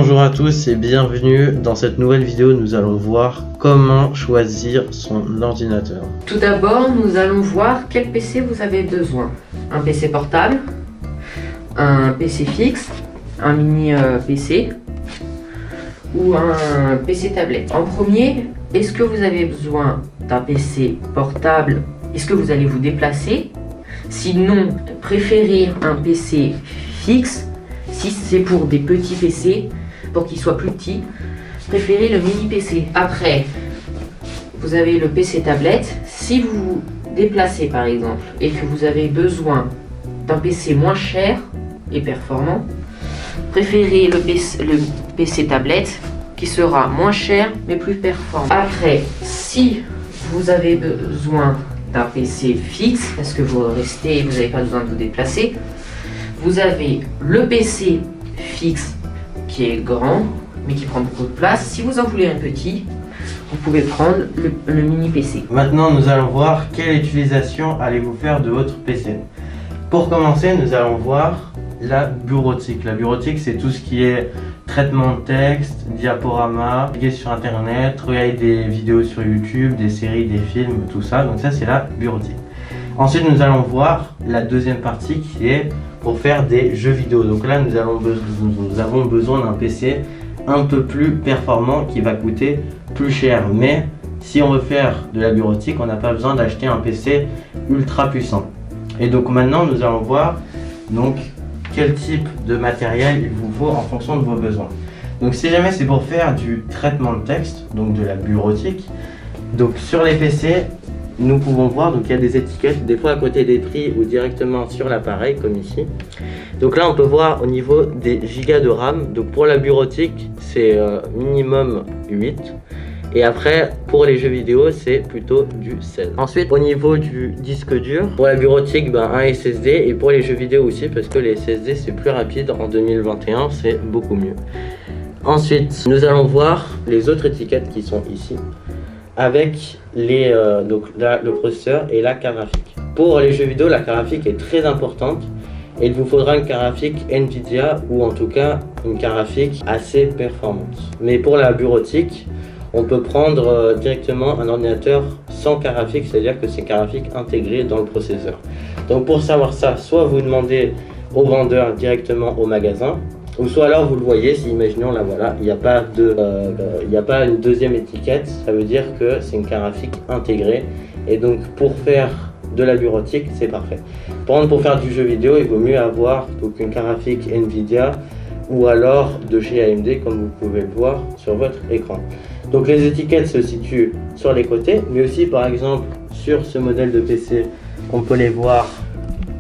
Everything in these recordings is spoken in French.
Bonjour à tous et bienvenue dans cette nouvelle vidéo. Nous allons voir comment choisir son ordinateur. Tout d'abord, nous allons voir quel PC vous avez besoin. Un PC portable, un PC fixe, un mini PC ou un PC tablette. En premier, est-ce que vous avez besoin d'un PC portable? Est-ce que vous allez vous déplacer? Sinon, préférez un PC fixe. Si c'est pour des petits PC, pour qu'ils soient plus petits, préférez le mini PC. Après, vous avez le PC tablette. Si vous vous déplacez par exemple et que vous avez besoin d'un PC moins cher et performant, préférez le PC tablette qui sera moins cher mais plus performant. Après, si vous avez besoin d'un PC fixe parce que vous restez et vous n'avez pas besoin de vous déplacer, vous avez le PC fixe qui est grand mais qui prend beaucoup de place. Si vous en voulez un petit, vous pouvez prendre le mini PC. Maintenant, nous allons voir quelle utilisation allez-vous faire de votre PC. Pour commencer, nous allons voir la bureautique. La bureautique, c'est tout ce qui est traitement de texte, diaporama, naviguer sur internet, regarder des vidéos sur YouTube, des séries, des films, tout ça. Donc ça, c'est la bureautique. Ensuite, nous allons voir la deuxième partie qui est pour faire des jeux vidéo. Donc là, nous avons besoin d'un PC un peu plus performant qui va coûter plus cher. Mais si on veut faire de la bureautique, on n'a pas besoin d'acheter un PC ultra puissant. Et donc maintenant, nous allons voir donc quel type de matériel il vous faut en fonction de vos besoins. Donc si jamais c'est pour faire du traitement de texte, donc de la bureautique, donc sur les PC, nous pouvons voir, donc il y a des étiquettes, des fois à côté des prix ou directement sur l'appareil, comme ici. Donc là, on peut voir au niveau des gigas de RAM. Donc pour la bureautique, c'est minimum 8. Et après, pour les jeux vidéo, c'est plutôt du 16. Ensuite, au niveau du disque dur, pour la bureautique, un SSD. Et pour les jeux vidéo aussi, parce que les SSD, c'est plus rapide. En 2021, c'est beaucoup mieux. Ensuite, nous allons voir les autres étiquettes qui sont ici, avec donc là, le processeur et la carte graphique. Pour les jeux vidéo, la carte graphique est très importante et il vous faudra une carte graphique Nvidia ou en tout cas une carte graphique assez performante. Mais pour la bureautique, on peut prendre directement un ordinateur sans carte graphique, c'est-à-dire que c'est carte graphique intégrée dans le processeur. Donc pour savoir ça, soit vous demandez au vendeur directement au magasin, ou soit alors vous le voyez, si imaginons là voilà, il n'y a pas une deuxième étiquette, ça veut dire que c'est une carte graphique intégrée. Et donc pour faire de la bureautique, c'est parfait. Par contre, pour faire du jeu vidéo, il vaut mieux avoir donc une carte graphique Nvidia ou alors de chez AMD comme vous pouvez le voir sur votre écran. Donc les étiquettes se situent sur les côtés, mais aussi par exemple sur ce modèle de PC, on peut les voir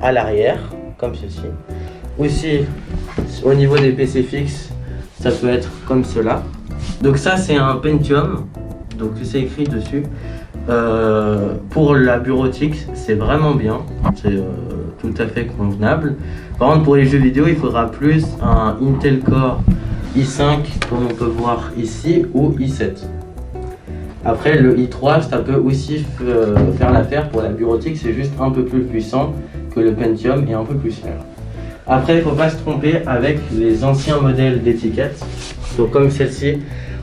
à l'arrière, comme ceci. Aussi, au niveau des PC fixes, ça peut être comme cela. Donc ça, c'est un Pentium, donc c'est écrit dessus. Pour la bureautique, c'est vraiment bien, c'est tout à fait convenable. Par contre, pour les jeux vidéo, il faudra plus un Intel Core i5, comme on peut voir ici, ou i7. Après, le i3, ça peut aussi faire l'affaire. Pour la bureautique, c'est juste un peu plus puissant que le Pentium et un peu plus cher. Après, il ne faut pas se tromper avec les anciens modèles d'étiquettes. Donc comme celle-ci,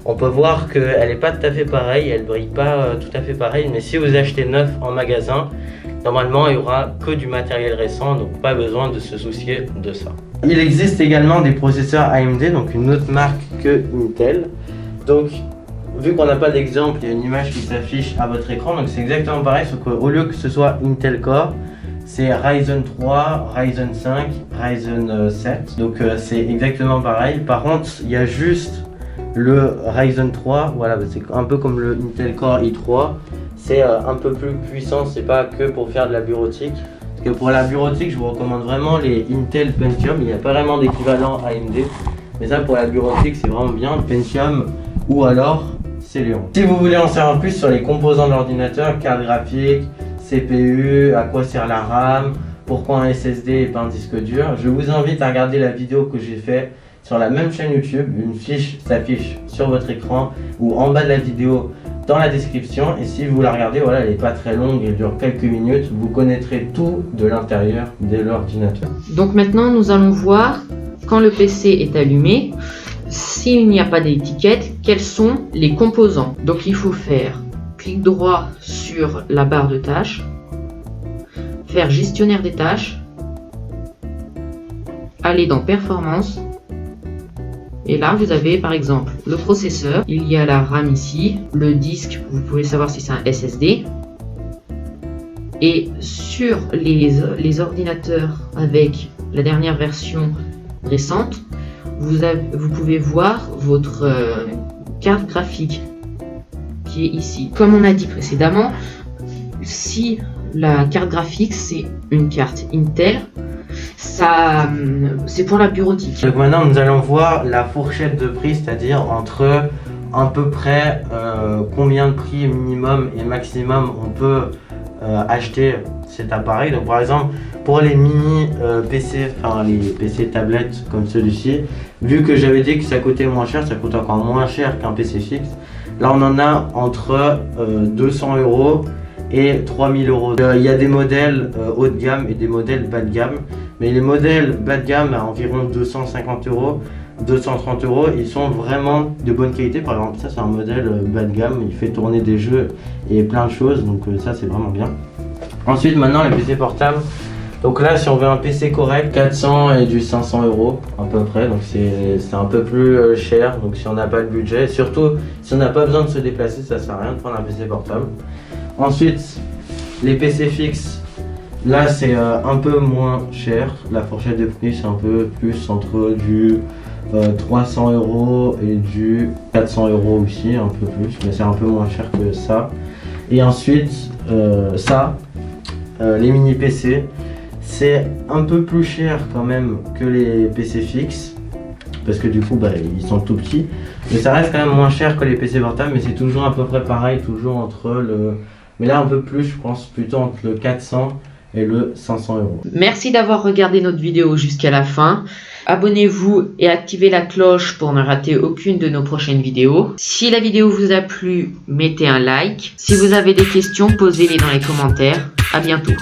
on peut voir qu'elle n'est pas tout à fait pareille, elle ne brille pas tout à fait pareil. Mais si vous achetez neuf en magasin, normalement il n'y aura que du matériel récent, donc pas besoin de se soucier de ça. Il existe également des processeurs AMD, donc une autre marque que Intel. Donc vu qu'on n'a pas d'exemple, il y a une image qui s'affiche à votre écran, donc c'est exactement pareil, sauf qu'au lieu que ce soit Intel Core, c'est Ryzen 3, Ryzen 5, Ryzen 7, donc c'est exactement pareil. Par contre, il y a juste le Ryzen 3, voilà, c'est un peu comme le Intel Core i3, c'est un peu plus puissant, c'est pas que pour faire de la bureautique. Parce que pour la bureautique, je vous recommande vraiment les Intel Pentium, il n'y a pas vraiment d'équivalent AMD, mais ça pour la bureautique, c'est vraiment bien, Pentium ou alors Celeron. Si vous voulez en savoir plus sur les composants de l'ordinateur, carte graphique, CPU, à quoi sert la RAM, pourquoi un SSD et pas un disque dur, je vous invite à regarder la vidéo que j'ai faite sur la même chaîne YouTube. Une fiche s'affiche sur votre écran ou en bas de la vidéo dans la description. Et si vous la regardez, voilà, elle n'est pas très longue, elle dure quelques minutes. Vous connaîtrez tout de l'intérieur de l'ordinateur. Donc maintenant, nous allons voir quand le PC est allumé. s'il n'y a pas d'étiquette, quels sont les composants? Donc il faut faire clic droit sur la barre de tâches, faire gestionnaire des tâches, aller dans performance, et là vous avez par exemple le processeur, il y a la RAM ici, le disque, vous pouvez savoir si c'est un SSD, et sur les ordinateurs avec la dernière version récente, vous pouvez voir votre carte graphique qui est ici. Comme on a dit précédemment, si la carte graphique c'est une carte Intel, ça c'est pour la bureautique. Donc maintenant nous allons voir la fourchette de prix, c'est-à-dire entre à peu près combien de prix minimum et maximum on peut acheter cet appareil. Donc par exemple pour les mini PC, enfin les PC tablettes comme celui-ci, vu que j'avais dit que ça coûtait moins cher, ça coûte encore moins cher qu'un PC fixe. Là on en a entre 200 € et 3000 €. Il y a des modèles haut de gamme et des modèles bas de gamme, mais les modèles bas de gamme à environ 250 €, 230 €, ils sont vraiment de bonne qualité. Par exemple ça c'est un modèle bas de gamme, il fait tourner des jeux et plein de choses, donc ça c'est vraiment bien. Ensuite maintenant les PC portables, donc là si on veut un PC correct, 400 et du 500 € à peu près, donc c'est un peu plus cher. Donc si on n'a pas le budget, surtout si on n'a pas besoin de se déplacer, ça sert à rien de prendre un PC portable. Ensuite les PC fixes, là c'est un peu moins cher, la fourchette de prix c'est un peu plus entre du 300 € et du 400 € aussi, un peu plus, mais c'est un peu moins cher que ça. Et ensuite les mini PC, c'est un peu plus cher quand même que les PC fixes, parce que du coup ils sont tout petits, mais ça reste quand même moins cher que les PC portables, mais c'est toujours à peu près pareil, toujours entre le, mais là un peu plus, je pense plutôt entre le 400 et le 500 €. Merci d'avoir regardé notre vidéo jusqu'à la fin. Abonnez-vous et activez la cloche pour ne rater aucune de nos prochaines vidéos. Si la vidéo vous a plu, mettez un like. Si vous avez des questions, posez-les dans les commentaires. À bientôt.